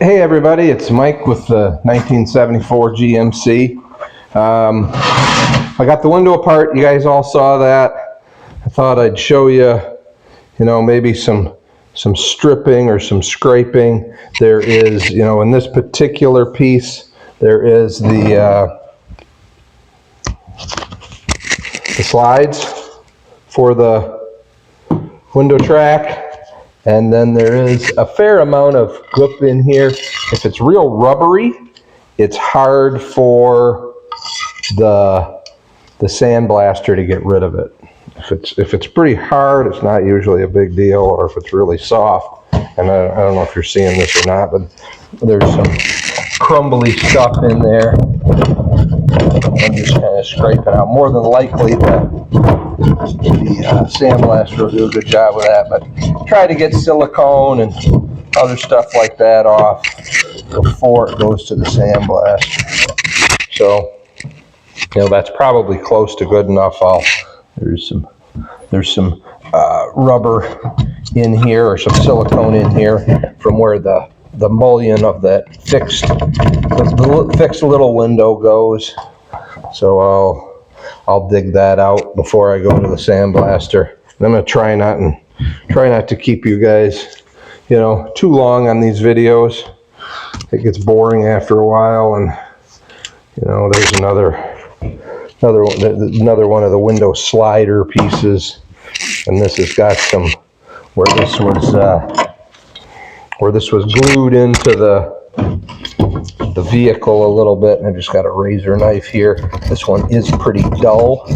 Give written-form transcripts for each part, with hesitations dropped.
Hey everybody, it's Mike with the 1974 GMC. I got the window apart. You guys all saw that. I thought I'd show you, maybe some stripping or some scraping. There is, in this particular piece, there is the slides for the window track. And then there is a fair amount of goop in here. If it's real rubbery, it's hard for the sandblaster to get rid of it. If it's pretty hard, it's not usually a big deal, or if it's really soft. And I don't know if you're seeing this or not, but there's some crumbly stuff in there. I'm just kind of scraping out. More than likely, the sandblaster will do a good job with that, but try to get silicone and other stuff like that off before it goes to the sandblaster. So, that's probably close to good enough. There's some rubber in here, or some silicone in here from where the mullion of that fixed little window goes. So I'll dig that out before I go to the sandblaster. I'm going to try not to keep you guys, too long on these videos. It gets boring after a while, and there's another one of the window slider pieces, and this has got some where this was glued into the vehicle a little bit, and I've just got a razor knife here. This one is pretty dull.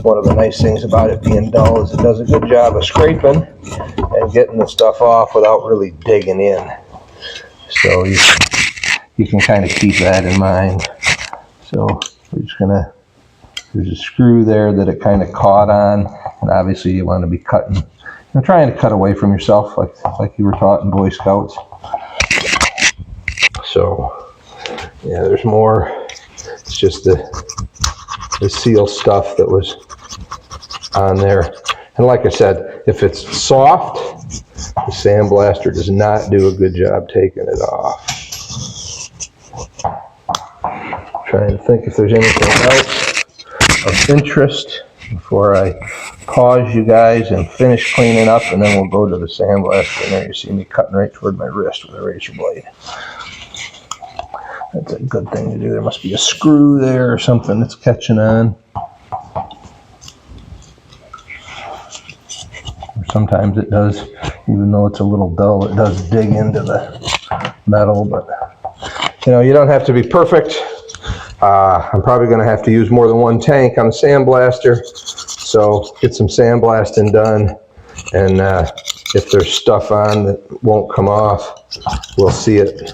One of the nice things about it being dull is it does a good job of scraping and getting the stuff off without really digging in. So you can kind of keep that in mind. So there's a screw there that it kind of caught on, and obviously you want to be cutting, trying to cut away from yourself like you were taught in Boy Scouts. So yeah, there's more. It's just the seal stuff that was on there. And like I said, if it's soft, the sandblaster does not do a good job taking it off. Trying to think if there's anything else of interest before I pause you guys and finish cleaning up, and then we'll go to the sandblaster. And there you see me cutting right toward my wrist with a razor blade. That's a good thing to do. There must be a screw there or something that's catching on. Or sometimes it does, even though it's a little dull, it does dig into the metal. But, you don't have to be perfect. I'm probably going to have to use more than one tank on the sandblaster. So get some sandblasting done. And if there's stuff on that won't come off, we'll see it.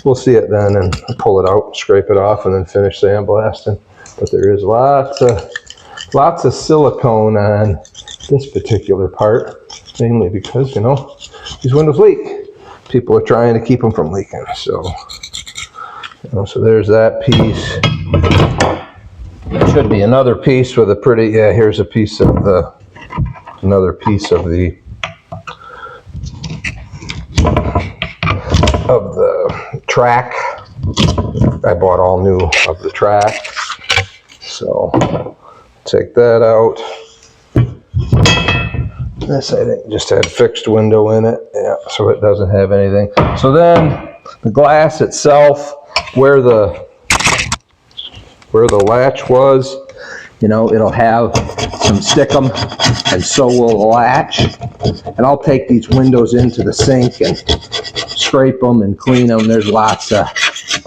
We'll see it then and pull it out, scrape it off, and then finish sandblasting. But there is lots of silicone on this particular part, mainly because, these windows leak. People are trying to keep them from leaking. So, so there's that piece. There should be another piece with a pretty, here's a piece of another piece of the track. I bought all new of the track, so take that out. This I think just had fixed window in it, so it doesn't have anything. So then the glass itself, where the latch was, it'll have some stickum, and so will the latch. And I'll take these windows into the sink and scrape them and clean them. There's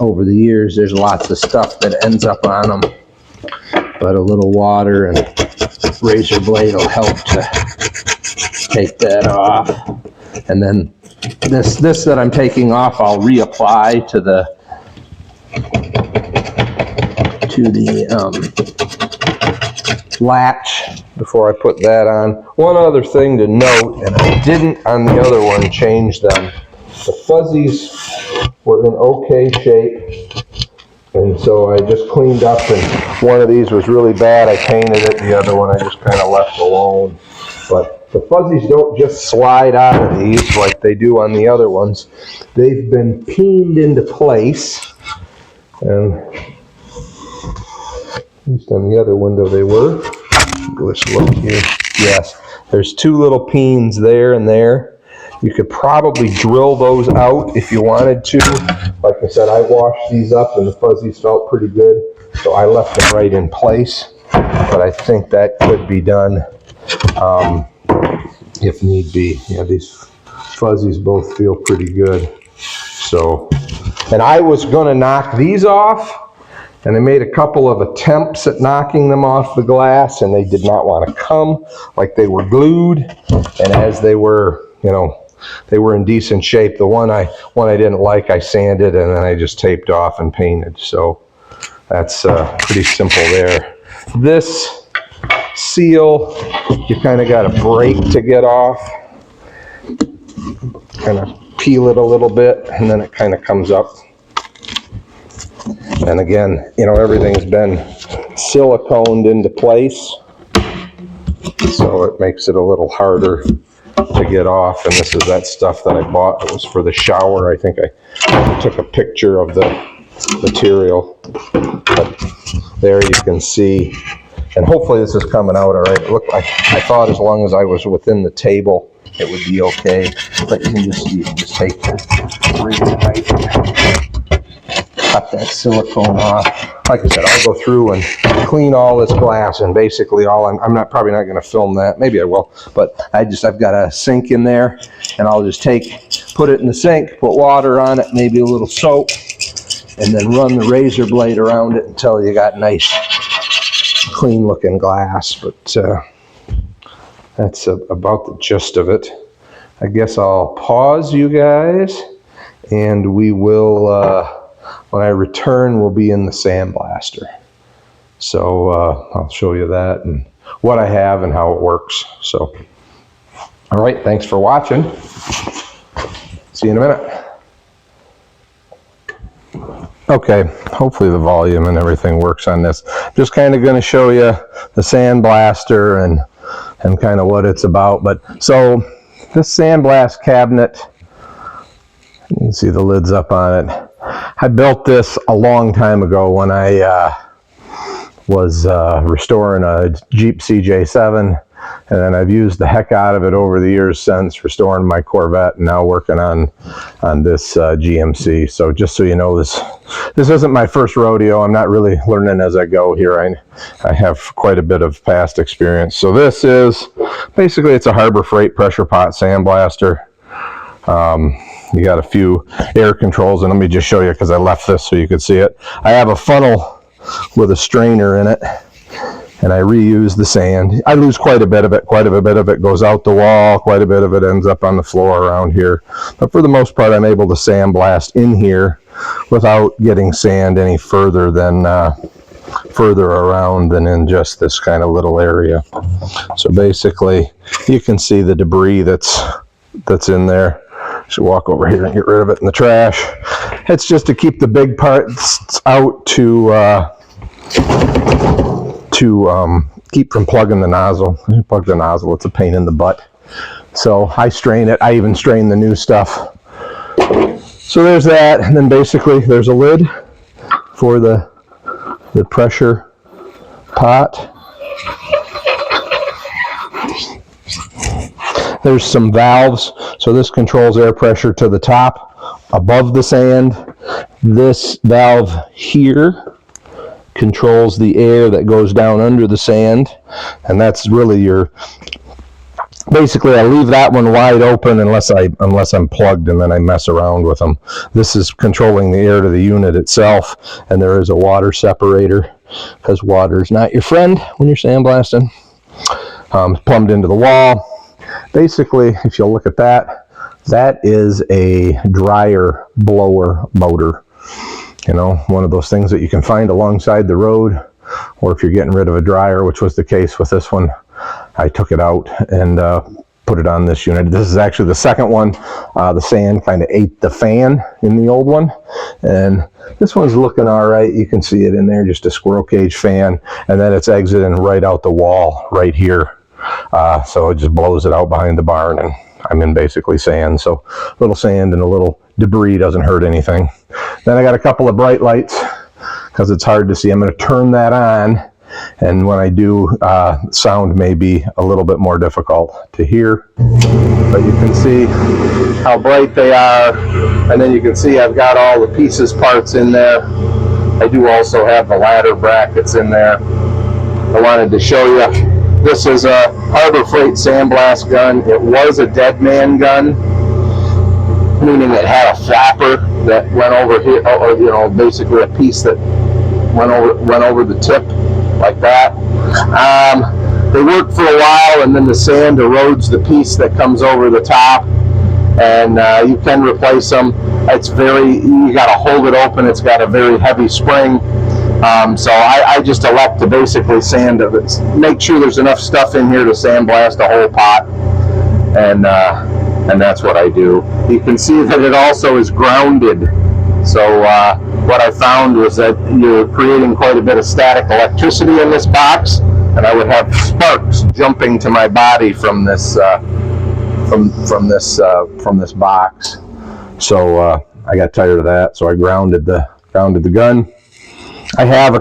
over the years, there's lots of stuff that ends up on them. But a little water and razor blade will help to take that off. And then this that I'm taking off, I'll reapply to the latch before I put that on. One other thing to note, and I didn't on the other one change them. The fuzzies were in okay shape, and so I just cleaned up, and one of these was really bad. I painted it. The other one I just kind of left alone. But the fuzzies don't just slide out of these like they do on the other ones. They've been peened into place, and at least on the other window they were. Let's look here. Yes, there's two little peens there and there. You could probably drill those out if you wanted to. Like I said, I washed these up and the fuzzies felt pretty good, so I left them right in place. But I think that could be done if need be. Yeah, these fuzzies both feel pretty good. So, and I was gonna knock these off, and I made a couple of attempts at knocking them off the glass, and they did not want to come, like they were glued. And as they were, you know, they were in decent shape. The one I didn't like, I sanded, and then I just taped off and painted. So that's pretty simple there. This seal, you kind of got to break to get off. Kind of peel it a little bit, and then it kind of comes up. And again, you know, everything's been siliconed into place, so it makes it a little harder to get off. And this is that stuff that I bought. It was for the shower. I think I took a picture of the material. But there you can see, and hopefully this is coming out all right. It looked like, I thought as long as I was within the table, it would be okay. But you can just take the razor knife and cut that silicone off. Like I said, I'll go through and clean all this glass, and basically all I'm probably not going to film that. Maybe I will, but I've got a sink in there, and I'll just put it in the sink, put water on it, maybe a little soap, and then run the razor blade around it until you got nice, clean looking glass. But that's about the gist of it. I guess I'll pause you guys, and we will, when I return, we'll be in the sandblaster. So I'll show you that and what I have and how it works. So, all right, thanks for watching. See you in a minute. Okay, hopefully the volume and everything works on this. Just kind of going to show you the sandblaster and kind of what it's about. But so this sandblast cabinet, you can see the lid's up on it. I built this a long time ago when I was restoring a Jeep CJ7, and then I've used the heck out of it over the years since, restoring my Corvette, and now working on this GMC. So just so you know, this isn't my first rodeo. I'm not really learning as I go here. I have quite a bit of past experience. So this is basically, it's a Harbor Freight pressure pot sandblaster. You got a few air controls, and let me just show you because I left this so you could see it. I have a funnel with a strainer in it, and I reuse the sand. I lose quite a bit of it. Quite a bit of it goes out the wall. Quite a bit of it ends up on the floor around here. But for the most part, I'm able to sandblast in here without getting sand any further than further around than in just this kind of little area. So basically, you can see the debris that's in there. So walk over here and get rid of it in the trash. It's just to keep the big parts out to keep from plugging the nozzle. You plug the nozzle, it's a pain in the butt. So I strain it. I even strain the new stuff. So there's that, and then basically there's a lid for the pressure pot. There's some valves, so this controls air pressure to the top above the sand. This valve here controls the air that goes down under the sand, and that's really your, basically I leave that one wide open unless I'm plugged, and then I mess around with them. This is controlling the air to the unit itself, and there is a water separator because water is not your friend when you're sandblasting. Plumbed into the wall. Basically, if you'll look at that, that is a dryer blower motor. You know, one of those things that you can find alongside the road, or if you're getting rid of a dryer, which was the case with this one, I took it out and put it on this unit. This is actually the second one. The sand kind of ate the fan in the old one, and this one's looking all right. You can see it in there, just a squirrel cage fan, and then it's exiting right out the wall right here. So it just blows it out behind the barn, and I'm in basically sand. So a little sand and a little debris doesn't hurt anything. Then I got a couple of bright lights because it's hard to see. I'm going to turn that on, and when I do, sound may be a little bit more difficult to hear. But you can see how bright they are, and then you can see I've got all the pieces parts in there. I do also have the ladder brackets in there. I wanted to show you, this is a Harbor Freight sandblast gun. It was a dead man gun, meaning it had a flapper that went over here, or you know, basically a piece that went over the tip like that. They work for a while, and then the sand erodes the piece that comes over the top, and you can replace them. It's you got to hold it open. It's got a very heavy spring. So I just elect to basically sand it. Make sure there's enough stuff in here to sandblast a whole pot, and that's what I do. You can see that it also is grounded. So what I found was that you're creating quite a bit of static electricity in this box, and I would have sparks jumping to my body from this from this box. So I got tired of that, so I grounded the gun. I have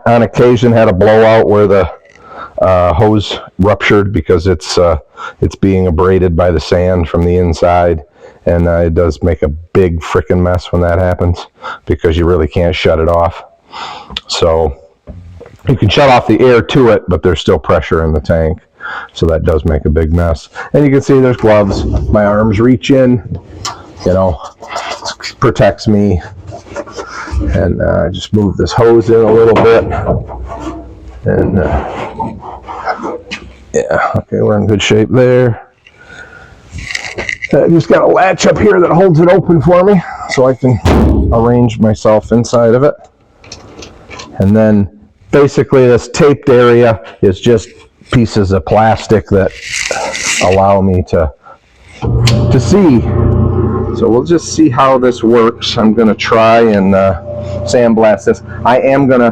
on occasion had a blowout where the hose ruptured because it's being abraded by the sand from the inside, and it does make a big frickin' mess when that happens because you really can't shut it off. So you can shut off the air to it, but there's still pressure in the tank, so that does make a big mess. And you can see there's gloves. My arms reach in, you know, protects me. And just move this hose in a little bit, and yeah, okay, we're in good shape there. I just got a latch up here that holds it open for me, so I can arrange myself inside of it. And then basically this taped area is just pieces of plastic that allow me to see. So we'll just see how this works. I'm going to try and sandblast this. I'm going to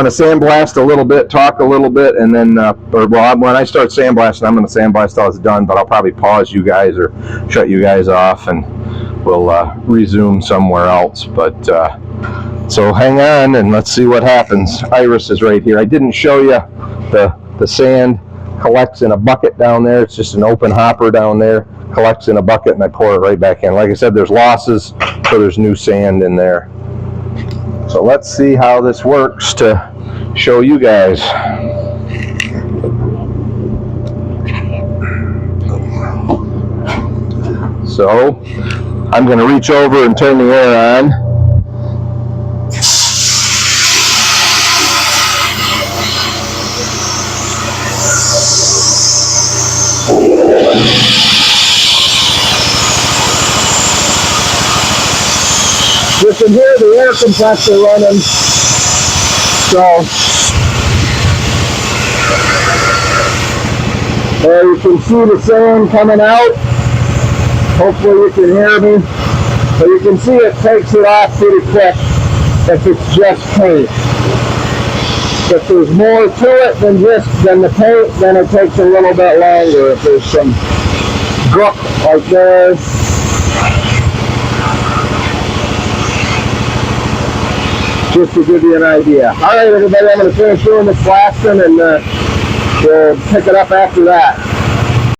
sandblast a little bit, talk a little bit, and then when I start sandblasting, I'm going to sandblast till it's done, but I'll probably pause you guys or shut you guys off, and we'll resume somewhere else. But so hang on and let's see what happens. Iris is right here. I didn't show you the sand collects in a bucket down there. It's just an open hopper down there, collects in a bucket, and I pour it right back in. Like I said, there's losses, so there's new sand in there. So let's see how this works to show you guys. So I'm going to reach over and turn the air on. You can hear the air compressor running, so there you can see the sand coming out. Hopefully you can hear me. So you can see it takes it off pretty quick if it's just paint. If there's more to it than the paint, then it takes a little bit longer. If there's some gruck like there, just to give you an idea. All right, everybody, I'm going to finish doing this blasting, and we'll pick it up after that.